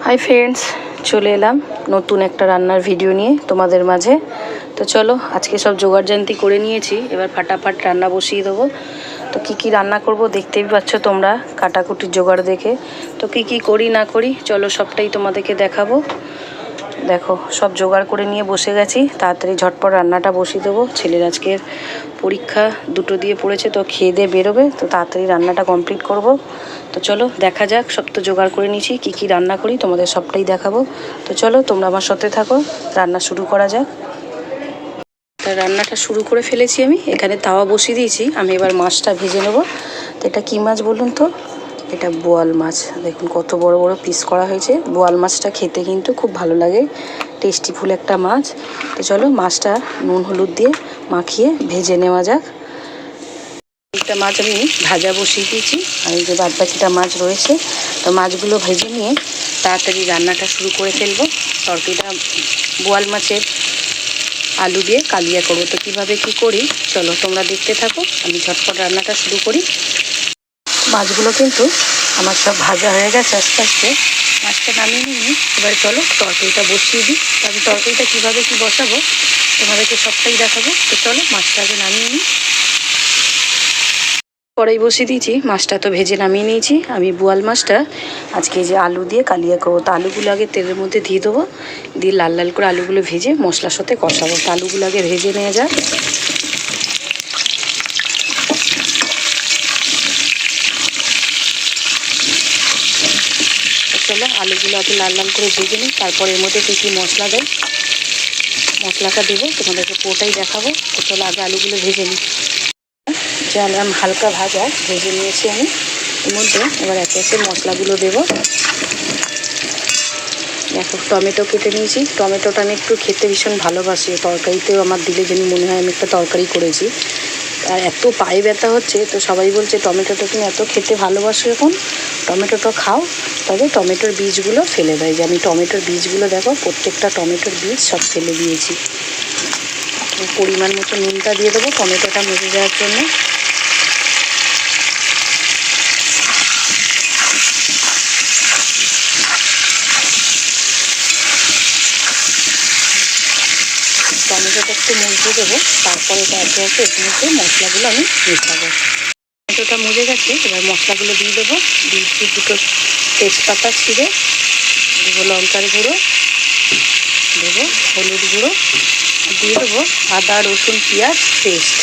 Hi friends, চলে এলাম নতুন একটা রান্নার ভিডিও নিয়ে তোমাদের মাঝে। তো চলো, আজকে সব জোগাড়জান্তি করে নিয়েছি, এবার ফাটাফাট রান্না বসিয়ে দেবো। তো কি রান্না করব দেখতেই পাচ্ছ তোমরা কাটাকুটির জোগাড় দেখে। তো কি করি না করি চলো সবটাই তোমাদেরকে দেখাবো। দেখো সব জোগাড় করে নিয়ে বসে গেছি, তাড়াতাড়ি ঝটপট রান্নাটা বসিয়ে দেবো। ছেলের আজকের পরীক্ষা দুটো দিয়ে পড়েছে, তো খেয়ে দিয়ে বেরোবে, তো তাড়াতাড়ি রান্নাটা কমপ্লিট করব। তো চলো দেখা যাক, সব তো জোগাড় করে নিয়েছি, কি রান্না করি তোমাদের সবটাই দেখাবো। তো চলো তোমরা আমার সাথে থাকো, রান্না শুরু করা যাক। রান্নাটা শুরু করে ফেলেছি, আমি এখানে তাওয়া বসিয়ে দিয়েছি। আমি এবার মাছটা ভেজে নেবো। তো এটা কী মাছ বলুন তো? এটা বোয়াল মাছ। দেখুন কত বড় বড় পিস করা হয়েছে। বোয়াল মাছটা খেতে কিন্তু খুব ভালো লাগে, টেস্টিফুল একটা মাছ। তো চলো মাছটা নুন হলুদ দিয়ে মাখিয়ে ভেজে নেওয়া যাক। একটা মাছ আমি ভাজা বসিয়ে দিয়েছি, আর এই যে বাদবাকিটা মাছ রয়েছে, তো মাছগুলো ভেজে নিয়ে তাড়াতাড়ি রান্নাটা শুরু করে ফেলবো। তরকারিটা বোয়াল মাছের আলু দিয়ে কালিয়া করবো। তো কীভাবে কী করি চলো তোমরা দেখতে থাকো, আমি ঝটপট রান্নাটা শুরু করি। মাছগুলো কিন্তু আমার সব ভাজা হয়ে গেছে আস্তে আস্তে। মাছটা নামিয়ে নিই, এবার চলো তরকারিটা বসিয়ে দিই। তো আমি তরকারিটা কীভাবে কী বসাবো তোমাদেরকে সবটাই দেখাবো। তো চলো মাছটা আগে নামিয়ে নিই। কড়াই বসিয়ে দিয়েছি, মাছটা তো ভেজে নামিয়ে নিয়েছি। আমি বোয়াল মাছটা আজকে যে আলু দিয়ে কালিয়া করবো। তো আলুগুলো আগে তেলের মধ্যে দিয়ে দেবো, দিয়ে লাল লাল করে আলুগুলো ভেজে মশলার সাথে কষাবো। তো আলুগুলো আগে ভেজে নেওয়া যাক। চলো আলুগুলো আগে লাল লাল করে ভেজে নিই, তারপর এর মধ্যে কী মশলা দেয় মশলাটা দেবো, তোমাদেরকে পুরোটাই দেখাবো। তো চলো আগে আলুগুলো ভেজে নিই। যে আলু হালকা ভাজা ভেজে নিয়েছি আমি, এর মধ্যে এবার একে একে মশলাগুলো দেবো। দেখো টমেটো কেটে নিয়েছি। টমেটোটা আমি একটু খেতে ভীষণ ভালোবাসি, তরকারিতেও আমার দিলে যেন মনে হয় আমি একটা তরকারি করেছি। আর এত পায়ে ব্যথা হচ্ছে, তো সবাই বলছে টমেটোটা তুমি এত খেতে ভালোবাসো, এখন টমেটোটা খাও। তবে টমেটোর বীজগুলো ফেলে দেয়, যে আমি টমেটোর বীজগুলো দেখো প্রত্যেকটা টমেটোর বীজ সব ফেলে দিয়েছি। পরিমাণ মতো নুনটা দিয়ে দেবো টমেটোটা মজে যাওয়ার জন্য। টমেটোটা একটু মজে দেবো, তারপরে এটা একে একে এর মধ্যে মশলাগুলো আমি মেশাবো। টমেটোটা মজে গেছে, এবার মশলাগুলো দিয়ে দেবো। দিয়েছি দুটো তেজপাতা ছিঁড়ে, দেবো লঙ্কার গুঁড়ো, দেবো হলুদ গুঁড়ো, দিয়ে দেবো আদা রসুন পেঁয়াজ পেস্ট।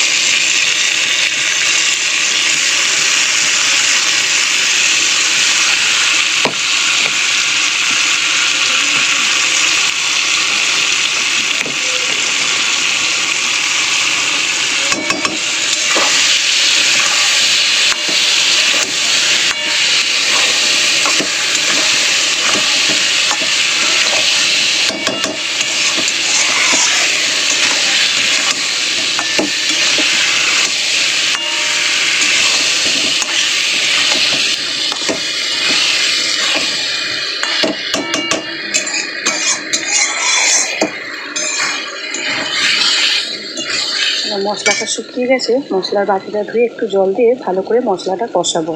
মশলাটা শুকিয়ে গেছে, মশলার বাটিটা ধুয়ে একটু জল দিয়ে ভালো করে মশলাটা কষাবো।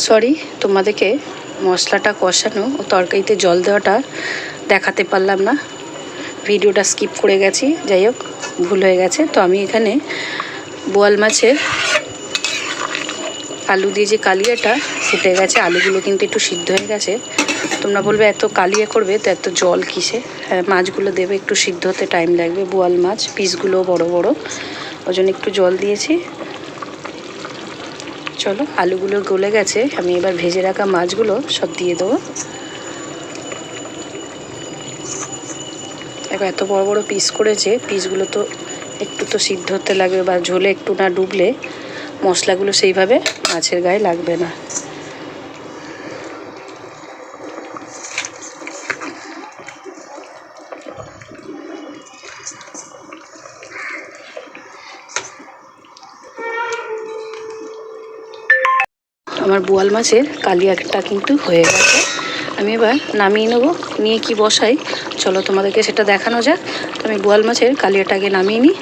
সরি, তোমাদেরকে মশলাটা কষানো ও তরকারিতে জল দেওয়াটা দেখাতে পারলাম না, ভিডিওটা স্কিপ করে গেছি। যাই হোক, ভুল হয়ে গেছে। তো আমি এখানে বোয়াল মাছের আলু দিয়ে যে কালিয়াটা ফুটে গেছে, আলুগুলো কিন্তু একটু সিদ্ধ হয়ে গেছে। তোমরা বলবে এত কালিয়া করবে তো এত জল কিসে? হ্যাঁ, মাছগুলো দেবে একটু সিদ্ধ হতে টাইম লাগবে, বোয়াল মাছ পিসগুলো বড় বড়, ওই জন্য একটু জল দিয়েছি। চলো আলুগুলো গলে গেছে, আমি এবার ভেজে রাখা মাছগুলো সব দিয়ে দেবো। এবার এত বড় বড় পিস করেছে, পিসগুলো তো একটু তো সিদ্ধ হতে লাগবে, বা ঝোলে একটু না ডুবলে মশলাগুলো সেইভাবে মাছের গায়ে লাগবে না। আমার বোয়াল মাছের কালিয়াটা কিন্তু হয়ে গেছে, আমি এবার নামিয়ে নেবো। নিয়ে কি বসাই চলো তোমাদেরকে সেটা দেখানো যাক। তো আমি বোয়াল মাছের কালিয়াটা আগে নামিয়ে নিই।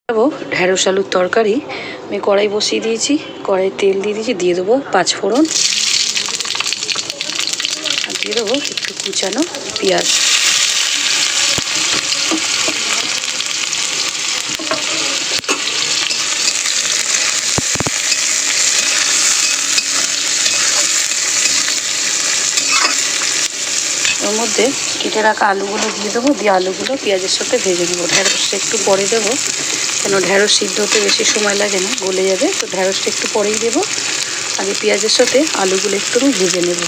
দেবো ঢেঁড়স আলুর তরকারি। আমি কড়াই বসিয়ে দিয়েছি, কড়াই তেল দিয়ে দিয়েছি, দিয়ে দেবো 5 ফোড়ন, আর দিয়ে দেবো একটু কুচানো পেঁয়াজ। ওর মধ্যে কেটে রাখা আলুগুলো দিয়ে দেবো, দিয়ে আলুগুলো পেঁয়াজের সাথে ভেজে নেবো। ঢ্যাঁড়সটা একটু পরে দেবো, কেন ঢ্যাঁড়স সিদ্ধ হতে বেশি সময় লাগে না, গলে যাবে। তো ঢ্যাঁড়সটা একটু পরেই দেবো। আগে পেঁয়াজের সাথে আলুগুলো একটু আমি ভেজে নেব।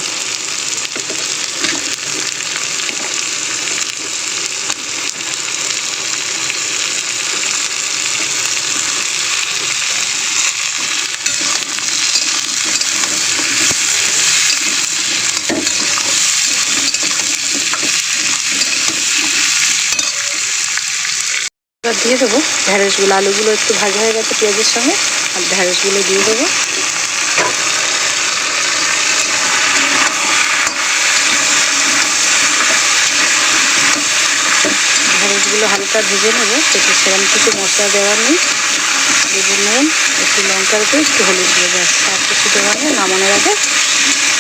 এবার দিয়ে দেবো ঢ্যাঁড়সগুলো। আলুগুলো একটু ভাজা হয়ে গেছে পেঁয়াজের সঙ্গে, আর ঢ্যাঁড়সগুলো দিয়ে দেবো। ঢ্যাঁড়সগুলো হালকা ভেজে নেবো, এতে সেরকম কিছু মশলা দেওয়ার নেই। দেবো নুন, একটু লঙ্কার গুঁড়ো, একটু হলুদ দেবো, আর কিছু দেওয়ার নেই। নামানোর আগে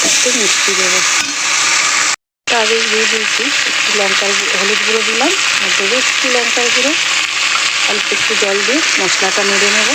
একটু মিষ্টি দেবো। আগেই দিয়ে দিয়েছি, একটু লঙ্কার হলুদ গুঁড়ো দিলাম, আর দেবো একটু লঙ্কার গুঁড়ো। অল্প একটু জল দিয়ে মশলাটা নেড়ে নেব।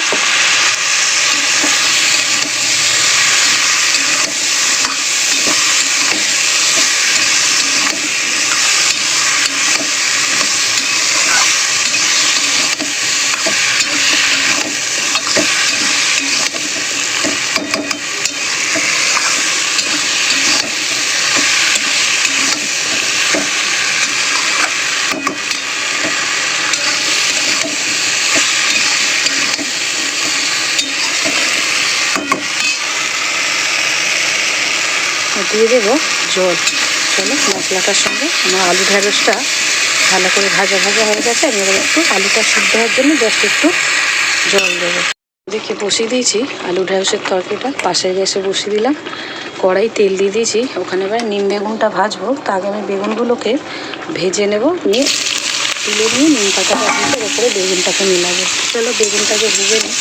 দিয়ে দেবো জল। চলো, মশলাটার সঙ্গে আমার আলু ঢ্যাঁড়সটা ভালো করে ভাজা ভাজা হয়ে গেছে। আমি এবার একটু আলুটা সিদ্ধ হওয়ার জন্য জাস্ট একটু জল দেবো। দেখে বসিয়ে দিয়েছি আলু ঢ্যাঁড়সের তরকারিটা, পাশের গ্যাসে বসিয়ে দিলাম। কড়াই তেল দিয়ে দিয়েছি, ওখানে এবার নিম বেগুনটা ভাজবো। তা আগে আমি বেগুনগুলোকে ভেজে নেব, নিয়ে তুলে নিয়ে নিম পাতাটা ভেজে ওপরে বেগুনটাকে মিলাবো। চলো বেগুনটাকে ভেজে নিই।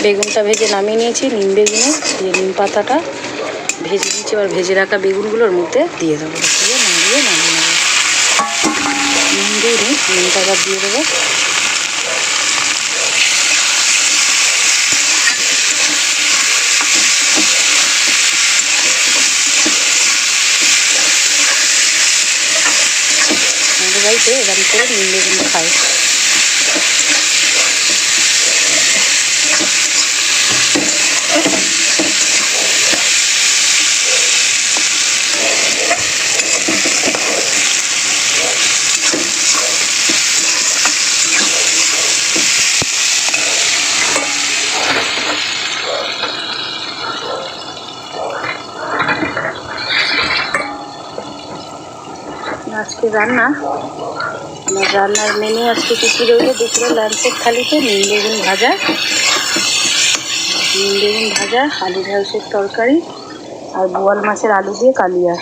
বেগুনটা ভেজে নামিয়ে নিয়েছি, নিম বেগুনে দিয়ে নিম পাতাটা ভেজে নিয়েছি। এবার ভেজে রাখা বেগুনগুলোর মধ্যে দিয়ে দেবো, দিয়ে নামিয়ে নামিয়ে নেবো। নুন দিয়ে নিম পাতা দিয়ে দেবো। আমাদের বাড়িতে এরকম করে নিম বেগুন খায়। আজকে রান্না, আমার রান্নার মেনু আজকে কী রইল, দুপুরে লাঞ্চের থালিতে নিম বেগুন ভাজা, আলু ঢ্যাঁড়সের তরকারি, আর বোয়াল মাছের আলু দিয়ে কালিয়া।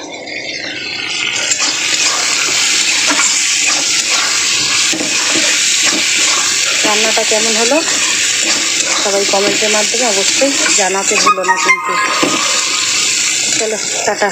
রান্নাটা কেমন হলো সবাই কমেন্টের মাধ্যমে অবশ্যই জানাতে ভুলো না কিন্তু। চলো টাটা।